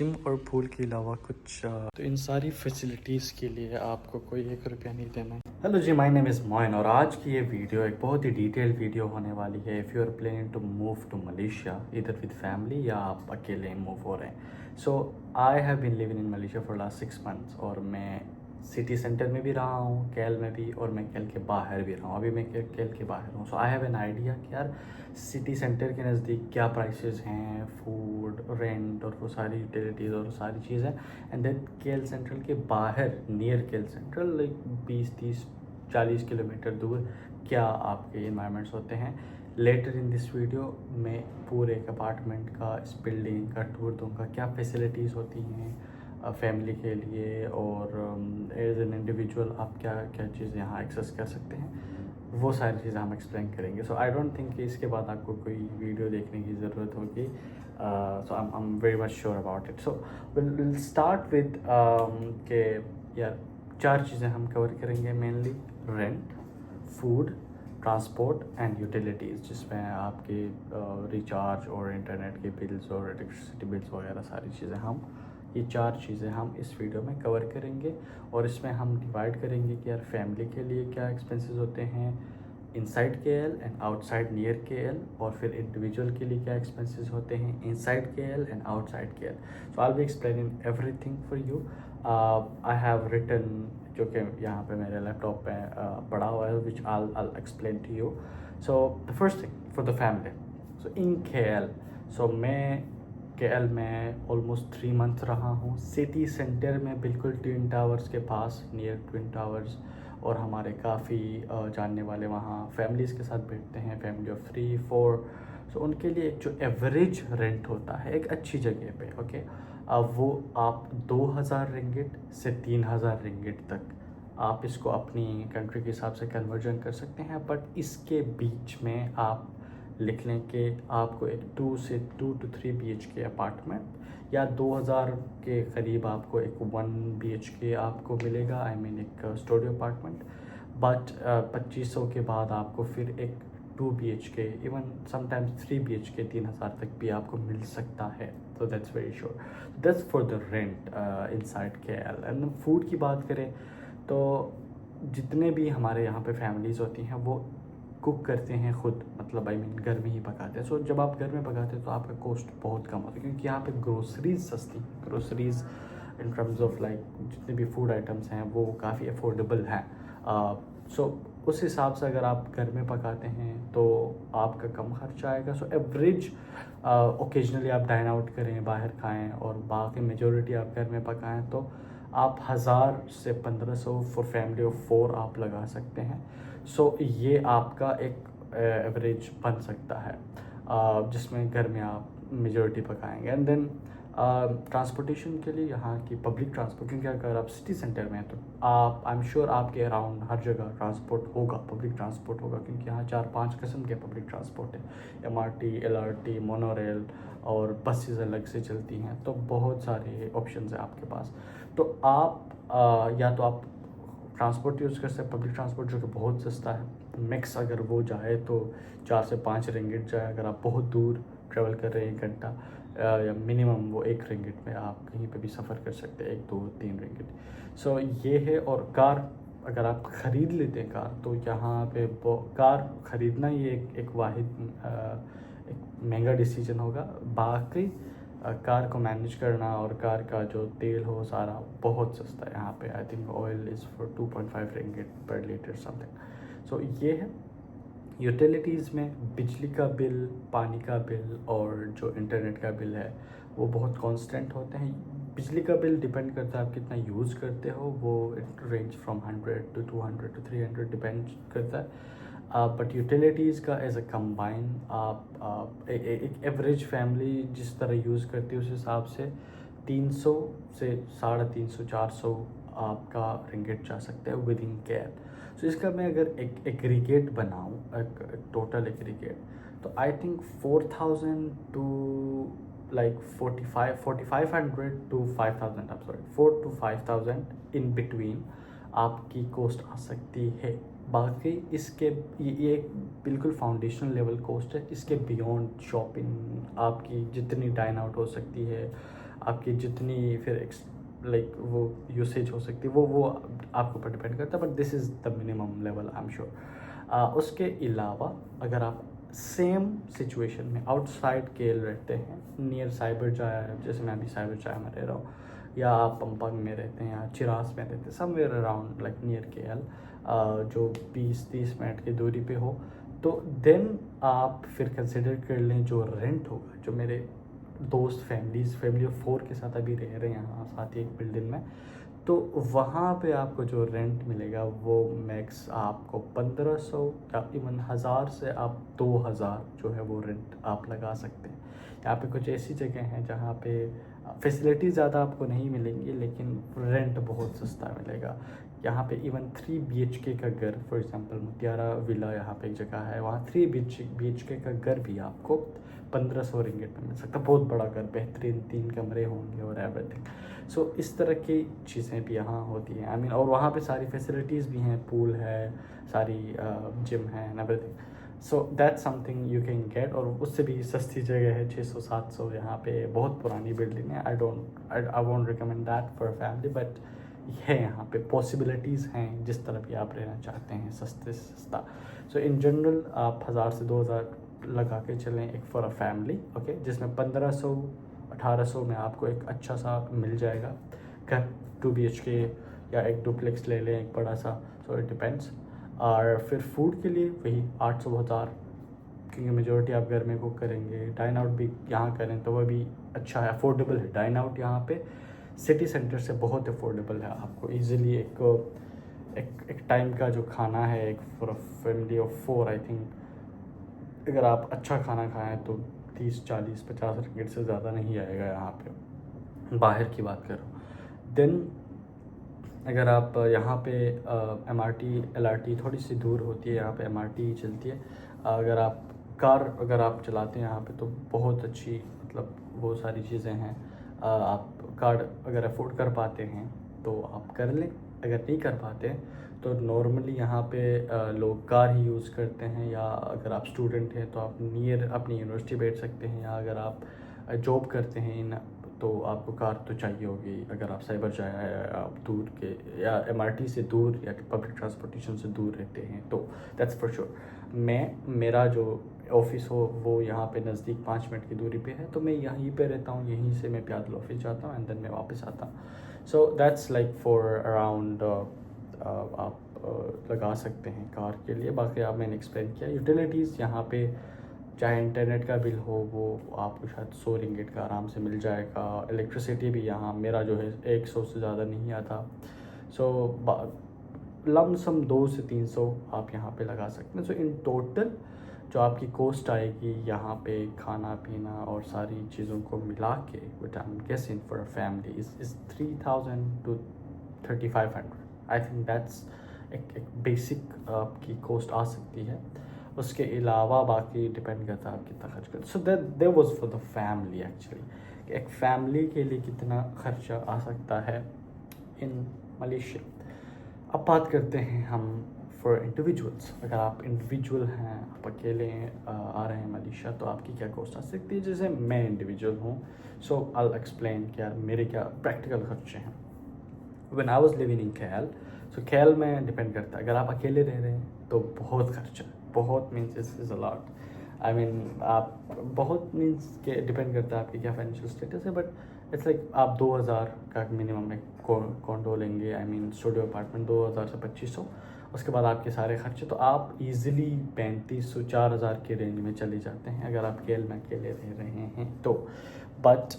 Gym और pool के अलावा कुछ तो इन सारी फैसिलिटीज़ के लिए आपको कोई 1 रुपया नहीं देना है। हेलो जी, माय नेम इज़ मोइन और आज की ये वीडियो एक बहुत ही डिटेल वीडियो होने वाली है। If you are planning to move to Malaysia इधर विद फैमिली या आप अकेले मूव हो रहे हैं। So I have been living in Malaysia for last 6 months और मैं सिटी सेंटर में भी रहा हूँ, केल में भी, और मैं केल के बाहर भी रहा हूँ। अभी मैं केल के बाहर हूँ। सो आई हैव एन आइडिया कि यार सिटी सेंटर के नज़दीक क्या प्राइसेस हैं, फूड, रेंट और वो सारी यूटिलिटीज़ और सारी चीज़ें। एंड देन केल सेंट्रल के बाहर, नियर केल सेंट्रल, लाइक 20-30-40 किलोमीटर दूर क्या आपके इन्वायरमेंट्स होते हैं। लेटर इन दिस वीडियो मैं पूरे एक अपार्टमेंट का, इस बिल्डिंग का टूर दूँगा, क्या फैसिलिटीज़ होती हैं फैमिली के लिए, और एज एन इंडिविजुअल आप क्या क्या चीज़ यहाँ एक्सेस कर सकते हैं, वो सारी चीज़ें हम एक्सप्लेन करेंगे। सो आई डोंट थिंक कि इसके बाद आपको कोई वीडियो देखने की ज़रूरत होगी। So I am very much sure about it. So will start with के यार 4 चीज़ें हम कवर करेंगे mainly: rent, food, transport and utilities, जिसमें आपके रिचार्ज और इंटरनेट के बिल्स और इलेक्ट्रिसिटी बिल्स वगैरह सारी चीज़ें हम, ये 4 चीज़ें हम इस वीडियो में कवर करेंगे। और इसमें हम डिवाइड करेंगे कि यार फैमिली के लिए क्या एक्सपेंसेस होते हैं inside KL and outside near KL, और फिर इंडिविजुअल के लिए क्या एक्सपेंसेस होते हैं inside KL and outside KL. So I will be explaining everything for you. I have written, जो कि यहाँ पे मेरे लैपटॉप पे पड़ा हुआ है, विच I'll explain to you. So the first thing for the family. So in KL, so मैं KL में ऑलमोस्ट 3 मंथ रहा हूँ। सिटी सेंटर में बिल्कुल ट्विन टावर्स के पास, नियर ट्विन टावर्स, और हमारे काफ़ी जानने वाले वहाँ फैमिलीज़ के साथ बैठते हैं, फैमिली ऑफ 3-4। सो उनके लिए एक जो एवरेज रेंट होता है एक अच्छी जगह पे, ओके, अब वो आप 2000 रिंगिट से 3000 रिंगिट तक आप इसको अपनी कंट्री के हिसाब से कन्वर्जन कर सकते हैं। बट इसके बीच में आप लिख लें कि आपको एक 2 to 3 BHK अपार्टमेंट, या 2000 के करीब आपको एक 1 BHK आपको मिलेगा, आई मीन एक स्टूडियो अपार्टमेंट। बट 2500 के बाद आपको फिर एक 2 BHK, इवन समटाइम्स 3 BHK 3000 तक भी आपको मिल सकता है। तो that's very sure. That's for the rent inside KL। And food की बात करें तो जितने भी हमारे यहाँ पे फैमिलीज़ होती हैं वो कुक करते हैं खुद, मतलब आई मीन घर में ही पकाते हैं। सो जब आप घर में पकाते हैं तो आपका कॉस्ट बहुत कम होता है, क्योंकि यहाँ पे ग्रोसरीज सस्ती, groceries in terms of like जितने भी फूड आइटम्स हैं वो काफ़ी अफोर्डेबल हैं। सो उस हिसाब से अगर आप घर में पकाते हैं तो आपका कम खर्चा आएगा। सो एवरेज ओकेजनली आप डाइन आउट करें, बाहर खाएं, और बाकी मेजोरिटी आप घर में पकाएं, तो आप 1000 से 1500 फॉर फैमिली ऑफ 4 आप लगा सकते हैं। सो ये आपका एक एवरेज बन सकता है जिसमें घर में आप मेजॉरिटी पकाएंगे। एंड देन ट्रांसपोर्टेशन के लिए यहाँ की पब्लिक ट्रांसपोर्ट, क्योंकि अगर आप सिटी सेंटर में हैं तो आप, आई एम श्योर आपके अराउंड हर जगह ट्रांसपोर्ट होगा, पब्लिक ट्रांसपोर्ट होगा, क्योंकि यहाँ 4-5 किस्म के पब्लिक ट्रांसपोर्ट है। MRT, LRT, मोनोरेल और बसेस अलग से चलती हैं, तो बहुत सारे ऑप्शंस हैं आपके पास। तो आप या तो आप ट्रांसपोर्ट यूज़ कर सकते हैं, पब्लिक ट्रांसपोर्ट, जो कि बहुत सस्ता है। मिक्स अगर वो जाए तो 4 से 5 रिंगिट जाए। अगर आप बहुत दूर ट्रैवल कर रहे हैं 1 घंटा, या मिनिमम वो 1 रिंगिट में आप कहीं पे भी सफ़र कर सकते हैं, 1-2-3 रिंगिट। सो ये है। और कार अगर आप ख़रीद लेते हैं कार, तो यहाँ पे कार ख़रीदना ये एक वाहिद एक महंगा डिसीजन होगा। बाकी कार को मैनेज करना और कार का जो तेल हो सारा बहुत सस्ता है यहाँ पे। I think oil is for 2.5 ringgit पर लीटर समथिंग। सो ये है। यूटिलिटीज़ में बिजली का बिल, पानी का बिल और जो इंटरनेट का बिल है वो बहुत कांस्टेंट होते हैं। बिजली का बिल डिपेंड करता है आप कितना यूज़ करते हो, वो it range from 100 to 200 to 300 depend करता है। बट यूटिलिटीज़ का एज अ कम्बाइन आप एक एवरेज फैमिली जिस तरह यूज़ करती है उस हिसाब से 300 से 350-400 आपका रिंगिट जा सकता है विद इन केयर। सो इसका मैं अगर एक एग्रीगेट बनाऊँ, एक टोटल एग्रीगेट, तो I think 4000 to like 4500 to 5000, I'm sorry, 4 to 5000 in between आपकी कॉस्ट आ सकती है। बाकी इसके ये एक बिल्कुल फाउंडेशनल लेवल कॉस्ट है। इसके बियॉन्ड शॉपिंग आपकी जितनी डाइन आउट हो सकती है, आपकी जितनी फिर लाइक वो यूसेज हो सकती है वो आपके ऊपर डिपेंड करता है, but this is the minimum level I am sure. उसके अलावा अगर आप सेम सिचुएशन में आउटसाइड केल रहते हैं, नियर साइबर जाया, जैसे मैं अभी साइबर जाया में रह रहा हूँ, या आप पंपंग में रहते हैं या चिरास में रहते हैं, somewhere around like near KL, जो 20-30 मिनट की दूरी पे हो, तो देन आप फिर कंसिडर कर लें जो रेंट होगा। जो मेरे दोस्त फैमिली ऑफ 4 के साथ अभी रह रहे हैं यहाँ साथ ही एक बिल्डिंग में, तो वहाँ पे आपको जो रेंट मिलेगा वो मैक्स आपको 1500 या इवन 1000 से आप 2000 जो है वो रेंट आप लगा सकते हैं। यहाँ पे कुछ ऐसी जगह हैं जहाँ पे फैसिलिटी ज़्यादा आपको नहीं मिलेंगी लेकिन रेंट बहुत सस्ता मिलेगा। यहाँ पे इवन 3 BHK का घर, फॉर एग्जांपल मुतियारा विला यहाँ पे एक जगह है, वहाँ 3 BHK का घर भी आपको 1500 रिंगिट में मिल सकता है। बहुत बड़ा घर, बेहतरीन 3 कमरे होंगे और एवरीथिंग। सो इस तरह की चीज़ें भी यहाँ होती हैं, आई मीन, और वहाँ पे सारी फैसिलिटीज़ भी हैं, पूल है, सारी जिम है and everything. So that's something you can get, और उससे भी सस्ती जगह है, 600-700 यहाँ पे। बहुत पुरानी बिल्डिंग है, I won't recommend that for family, but है यहाँ पे पॉसिबिलिटीज़ हैं जिस तरह भी आप रहना चाहते हैं, सस्ते से सस्ता। सो इन जनरल आप 1000 से 2000 लगा के चलें एक फॉर अ फैमिली, ओके, जिसमें 1500-1800 में आपको एक अच्छा सा मिल जाएगा घर, 2 BHK या एक डुप्लेक्स ले लें एक बड़ा सा, सो इट डिपेंड्स। और फिर फूड के लिए वही 800-1000, क्योंकि मेजोरिटी आप घर में कुक करेंगे। डाइन आउट भी यहाँ करें तो वह भी अच्छा है, अफोर्डेबल है। डाइन आउट यहाँ पे सिटी सेंटर से बहुत अफोर्डेबल है, आपको इजीली एक टाइम का जो खाना है एक for family of 4, I think अगर आप अच्छा खाना खाएं तो 30-40-50 रिंगिट से ज़्यादा नहीं आएगा यहाँ पे, बाहर की बात करो। देन अगर आप यहाँ पे MRT LRT थोड़ी सी दूर होती है, यहाँ पे MRT चलती है। अगर आप चलाते हैं यहाँ पे तो बहुत अच्छी, मतलब वो सारी चीज़ें हैं। आप कार अगर अफोर्ड कर पाते हैं तो आप कर लें, अगर नहीं कर पाते तो नॉर्मली यहाँ पे लोग कार ही यूज़ करते हैं, या अगर आप स्टूडेंट हैं तो आप नियर अपनी यूनिवर्सिटी बैठ सकते हैं, या अगर आप जॉब करते हैं तो आपको कार तो चाहिए होगी। अगर आप साइबर जाए आप दूर के या MRT से दूर या पब्लिक ट्रांसपोर्टेशन से दूर रहते हैं तो दैट्स फॉर श्योर। मेरा जो ऑफिस हो वो यहाँ पे नज़दीक 5 मिनट की दूरी पे है, तो मैं यहीं पे रहता हूँ, यहीं से मैं पैदल ऑफिस जाता हूँ एंड देन मैं वापस आता हूँ। So that's like for around आप लगा सकते हैं कार के लिए। बाकी आप मैंने एक्सप्लेन किया। यूटिलिटीज़ यहाँ पे चाहे इंटरनेट का बिल हो वो आपको शायद 100 रिंगिट का आराम से मिल जाएगा। इलेक्ट्रिसिटी भी यहाँ मेरा जो है 100 से ज़्यादा नहीं आता। सो लमसम 200 से 300 आप यहाँ पे लगा सकते हैं। सो इन टोटल जो आपकी कॉस्ट आएगी यहाँ पे खाना पीना और सारी चीज़ों को मिला के, which I am guessing for a family is 3000 to 3500। I think that's एक बेसिक आपकी कॉस्ट आ सकती है। उसके अलावा बाकी डिपेंड करता है आप कितना खर्च करते। So there was for the family actually, एक फैमिली के लिए कितना खर्चा आ सकता है इन मलेशिया। अब बात करते हैं हम फॉर इंडिविजुअल्स। अगर आप इंडिविजुअल हैं, आप अकेले आ रहे हैं मलेशिया, तो आपकी क्या कॉस्ट आ सकती है। जैसे मैं इंडिविजुअल हूँ, सो आई विल एक्सप्लेन कि यार मेरे क्या प्रैक्टिकल खर्चे हैं when I was living in KL। So KL में डिपेंड करता है, अगर आप अकेले रह रहे हैं तो बहुत खर्चा, बहुत means is a lot. I mean आप बहुत मीन्स के डिपेंड करता है आपकी क्या फाइनेंशियल स्टेटस है, बट इट्स लाइक आप 2000 का मिनिमम एक कॉन्डो लेंगे, आई मीन स्टूडियो अपार्टमेंट 2000 से 2500। उसके बाद आपके सारे खर्चे, तो आप इजीली 3500-4000 के रेंज में चले जाते हैं अगर आप KL में अकेले रह रहे हैं तो। बट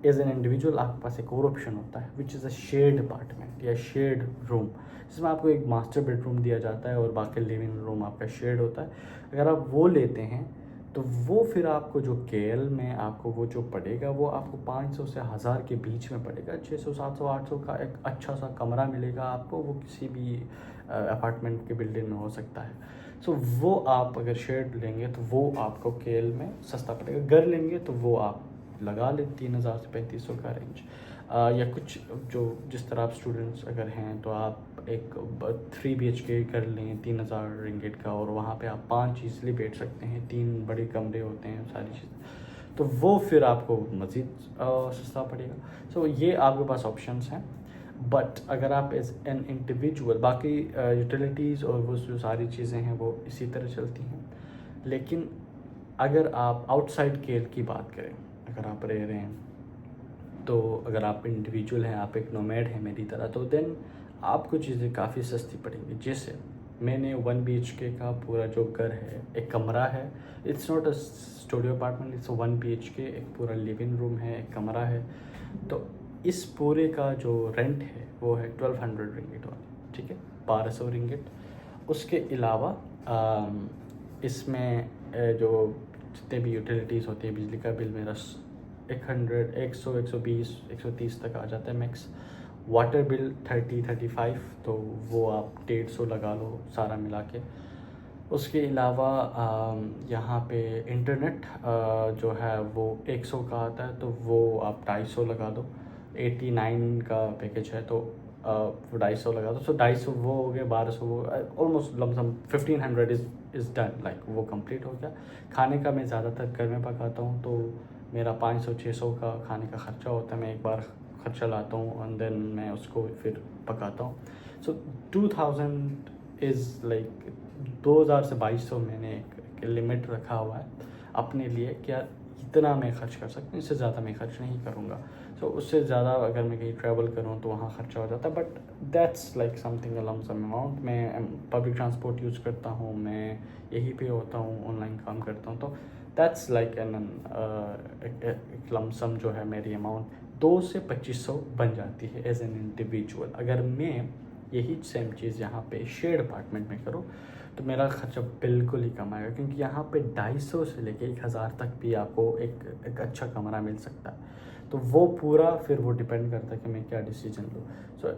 एज एन इंडिविजुअल आपके पास एक और ऑप्शन होता है which is a shared apartment या शेयर्ड रूम, जिसमें आपको एक मास्टर बेडरूम दिया जाता है और बाकी लिविंग रूम आपका शेयर्ड होता है। अगर आप वो लेते हैं तो वो फिर आपको जो KL में आपको वो जो पड़ेगा वो आपको 500 से 1000 के बीच में पड़ेगा। 600, 700, 800 का एक अच्छा सा कमरा मिलेगा आपको, वो किसी भी अपार्टमेंट के बिल्डिंग में हो सकता है। सो वो आप अगर शेयर्ड लेंगे तो वो आपको KL में सस्ता पड़ेगा। घर लेंगे तो वो आप लगा ले 3000 से 3500 का रेंज, या कुछ जो जिस तरह आप स्टूडेंट्स अगर हैं तो आप एक 3 BHK कर लें 3000 रिंगिट का, और वहाँ पे आप 5 ईज़िली बैठ सकते हैं, 3 बड़े कमरे होते हैं, सारी चीज़ें। तो वो फिर आपको मज़ीद सस्ता पड़ेगा। सो ये आपके पास ऑप्शंस हैं। बट अगर आप एज एन इंडिविजुअल, बाकी यूटिलिटीज़ और वो जो सारी चीज़ें हैं वो इसी तरह चलती हैं। लेकिन अगर आप आउटसाइड केयर की बात करें, अगर आप रह रहे हैं, तो अगर आप इंडिविजुअल हैं, आप एक नोमैड हैं मेरी तरह, तो देन आपको चीज़ें काफ़ी सस्ती पड़ेंगी। जैसे मैंने 1 BHK का पूरा जो घर है, एक कमरा है, it's not a studio apartment, it's 1 BHK, एक पूरा लिविंग रूम है, एक कमरा है। तो इस पूरे का जो रेंट है वो है 1200 रिंगिट वाली, ठीक है, 1200 रिंगिट। उसके अलावा इसमें जो जितने भी यूटिलिटीज़ होती है, बिजली का बिल मेरा 100, 100, 120, 130 तक आ जाता है मैक्स। वाटर बिल 30-35, तो वो आप 150 लगा लो सारा मिला के। उसके अलावा यहाँ पे इंटरनेट जो है वो 100 का आता है, तो वो आप 250 लगा दो। 89 का पैकेज है, तो वो 250 लगा दो। सो 250 वो हो गया, 1200 वो, almost lump sum 1500 is done, like वो कंप्लीट हो गया। खाने का मैं ज़्यादातर घर में पकाता हूँ, तो मेरा 500-600 का खाने का ख़र्चा होता है। मैं एक बार खर्चा लाता हूँ एंड देन मैं उसको फिर पकाता हूँ। सो 2000 इज़ लाइक 2000 से 2200 मैंने एक लिमिट रखा हुआ है अपने लिए कि यार इतना मैं खर्च कर सकता हूँ, इससे ज़्यादा मैं खर्च नहीं करूँगा। सो उससे ज़्यादा अगर मैं कहीं ट्रैवल करूँ तो वहाँ खर्चा हो जाता है, but that's like something lump sum amount. मैं पब्लिक ट्रांसपोर्ट यूज़ करता हूँ, मैं यहीं पे होता हूँ, ऑनलाइन काम करता हूँ, तो दैट्स लाइक एन एक लमसम जो है मेरी अमाउंट 2 से 2500 बन जाती है एज एन इंडिविजुअल। अगर मैं यही सेम चीज़ यहाँ पे शेयर्ड अपार्टमेंट में करूँ तो मेरा खर्चा बिल्कुल ही कम आएगा, क्योंकि यहाँ पे 250 से लेके 1000 तक भी आपको एक अच्छा कमरा मिल सकता है। तो वो पूरा फिर वो डिपेंड करता है कि मैं क्या डिसीजन लूँ। सो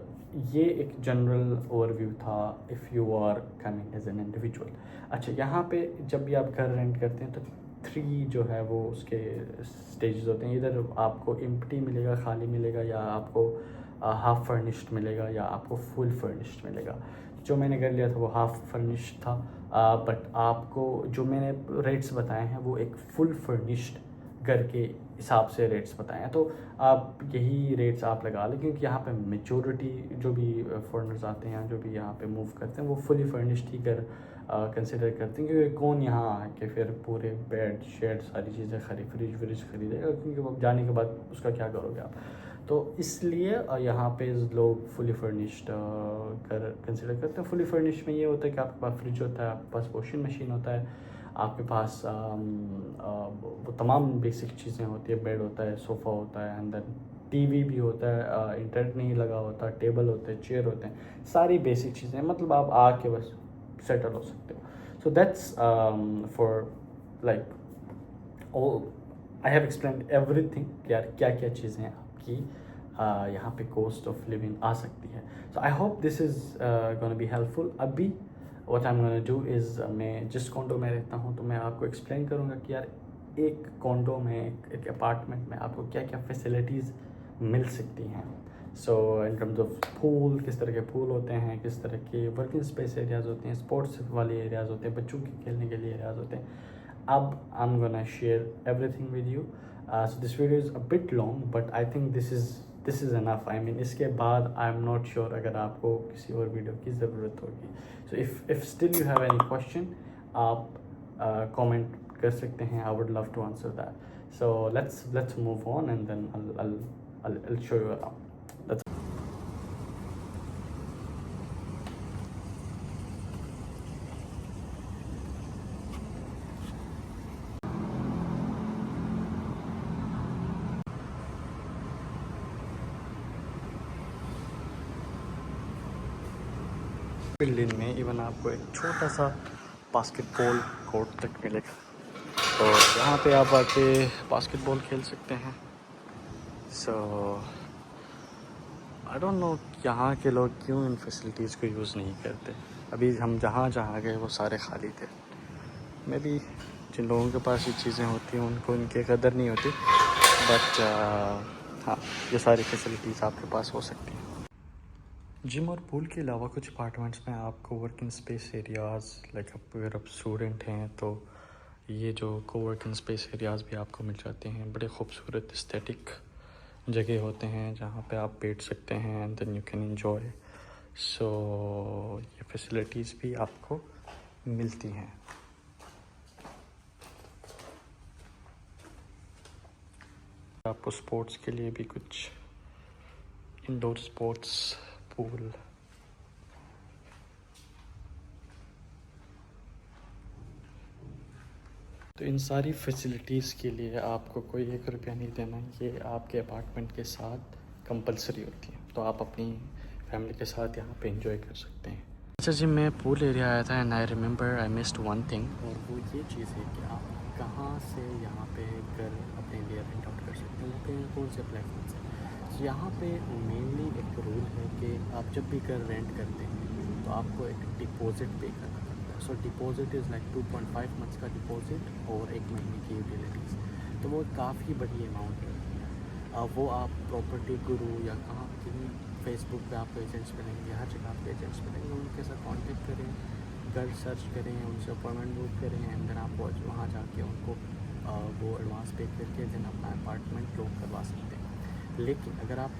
ये एक जनरल ओवरव्यू था if you are coming as an individual. अच्छा, यहाँ पे जब भी आप घर रेंट करते हैं तो 3 जो है वो उसके स्टेजेस होते हैं। इधर आपको एम्प्टी मिलेगा, खाली मिलेगा, या आपको हाफ फर्निश्ड मिलेगा, या आपको फुल फर्निश्ड मिलेगा। जो मैंने कर लिया था वो हाफ फर्निश्ड था, बट आपको जो मैंने रेट्स बताए हैं वो एक फुल फर्निश्ड घर के हिसाब से रेट्स बताए हैं। तो आप यही रेट्स आप लगा लें, क्योंकि यहाँ पे मेजॉरिटी जो भी फॉरेनर्स आते हैं, जो भी यहाँ पे मूव करते हैं, वो फुली फर्निश्ड ही घर कंसिडर करते हैं, क्योंकि कौन यहाँ आके फिर पूरे बेड शेड सारी चीज़ें फ्रिज खरीदेगा, क्योंकि वो जाने के बाद उसका क्या करोगे आप। तो इसलिए यहाँ पे लोग फुली फर्निश्ड कर कंसिडर करते हैं। फुली फर्निश्ड में ये होता है कि आपके पास फ्रिज होता है, आपके पास वॉशिंग मशीन होता है, आपके पास वो तमाम बेसिक चीज़ें होती है, बेड होता है, सोफ़ा होता है, एंड देन टीवी भी होता है, इंटरनेट नहीं लगा होता, टेबल होते हैं, चेयर होते हैं, सारी बेसिक चीज़ें, मतलब आप आके बस सेटल हो सकते हो। So that's for like I have explained everything, यार क्या क्या चीज़ें आपकी यहाँ पे कॉस्ट ऑफ लिविंग आ सकती है। So I hope this is gonna be helpful. अभी what I am gonna do is, मैं जिस कॉन्डो में रहता हूँ तो मैं आपको एक्सप्लेन करूँगा कि यार एक कॉन्डो में, एक अपार्टमेंट में आपको क्या क्या फैसिलिटीज़ मिल सकती हैं। सो इन टर्म्स ऑफ पूल, किस तरह के पूल होते हैं, किस तरह के वर्किंग स्पेस एरियाज़ होते हैं, स्पोर्ट्स वाले एरियाज़ होते हैं, बच्चों के खेलने के लिए एरियाज़ होते हैं। अब आई am gonna share everything with you. So this video is a bit long, but I think this is enough. I mean इसके बाद आई एम नॉट श्योर अगर आपको किसी और वीडियो की ज़रूरत होगी। So if still you have any question, आप कमेंट कर सकते हैं। I would love to answer that. So let's move on and then I'll show you around. Let's building में इवन आपको एक छोटा सा बास्केटबॉल कोर्ट तक मिलेगा, तो यहाँ पे आप आके बास्केटबॉल खेल सकते हैं। सो आई डोंट नो यहाँ के लोग क्यों इन फैसिलिटीज़ को यूज़ नहीं करते। अभी हम जहाँ गए वो सारे खाली थे। मे बी जिन लोगों के पास ये चीज़ें होती हैं उनको इनकी कदर नहीं होती, बट हाँ, ये सारी फैसिलिटीज़ आपके पास हो सकती हैं। जिम और पूल के अलावा कुछ अपार्टमेंट्स में आपको वर्किंग स्पेस एरियाज़, लाइक अगर आप स्टूडेंट हैं तो ये जो कोवर्किंग स्पेस एरियाज़ भी आपको मिल जाते हैं, बड़े खूबसूरत एस्थेटिक जगह होते हैं जहाँ पे आप बैठ सकते हैं and then you can enjoy. So ये फैसिलिटीज़ भी आपको मिलती हैं। आपको स्पोर्ट्स के लिए भी कुछ इंडोर स्पोर्ट्स पूल, तो इन सारी फैसिलिटीज़ के लिए आपको कोई 1 रुपया नहीं देना, ये आपके अपार्टमेंट के साथ कंपलसरी होती है। तो आप अपनी फैमिली के साथ यहाँ पे एंजॉय कर सकते हैं। अच्छा जी, मैं पूल एरिया आया था and I remember I missed one thing, और वो ये चीज़ है कि आप कहाँ से यहाँ पे घर अपने लिए रेंट आउट कर सकते हैं, वो कौन से प्लेटफॉर्म से। यहाँ पे मेनली एक रूल है कि आप जब भी घर रेंट करते हैं तो आपको एक डिपॉजिट पे करना पड़ता है। सो डिपॉजिट इज़ लाइक 2.5 मंथ्स का डिपॉजिट और 1 महीने की यूटिलिटीज़, तो वो काफ़ी बड़ी अमाउंट है। वो आप प्रॉपर्टी गुरु या कहाँ कहीं फेसबुक पे आपको एजेंट्स मिलेंगे, हर जगह आपको एजेंट्स मिलेंगे, उनके साथ कांटेक्ट करें, घर सर्च करें, उनसे अपॉइंटमेंट बुक करें एंड देन आप वहाँ जाके उनको वो एडवांस पे करके देन अपना अपार्टमेंट लॉक करवा सकते हैं। लेकिन अगर आप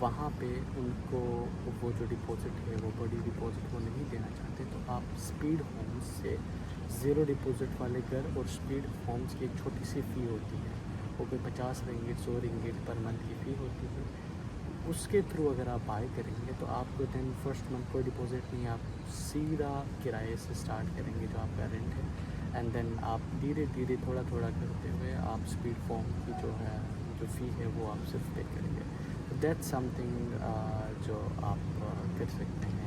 वहाँ पे उनको वो जो डिपॉजिट है वो बड़ी डिपॉजिट वो नहीं देना चाहते, तो आप स्पीड होम्स से 0 डिपॉजिट वाले घर, और स्पीड होम्स की एक छोटी सी फ़ी होती है, वो कोई 50 रिंगिट 100 रिंगिट पर मंथ की फ़ी होती है, उसके थ्रू अगर आप बाय करेंगे तो आपको देन फर्स्ट मंथ कोई डिपॉजिट नहीं, आप सीधा किराए से स्टार्ट करेंगे जो आपका रेंट है, एंड देन आप धीरे धीरे थोड़ा थोड़ा करते हुए आप स्पीड फॉर्म की जो है जो फ़ी है वो आप सिर्फ पे करेंगे। दैट्स समथिंग जो आप कर सकते हैं।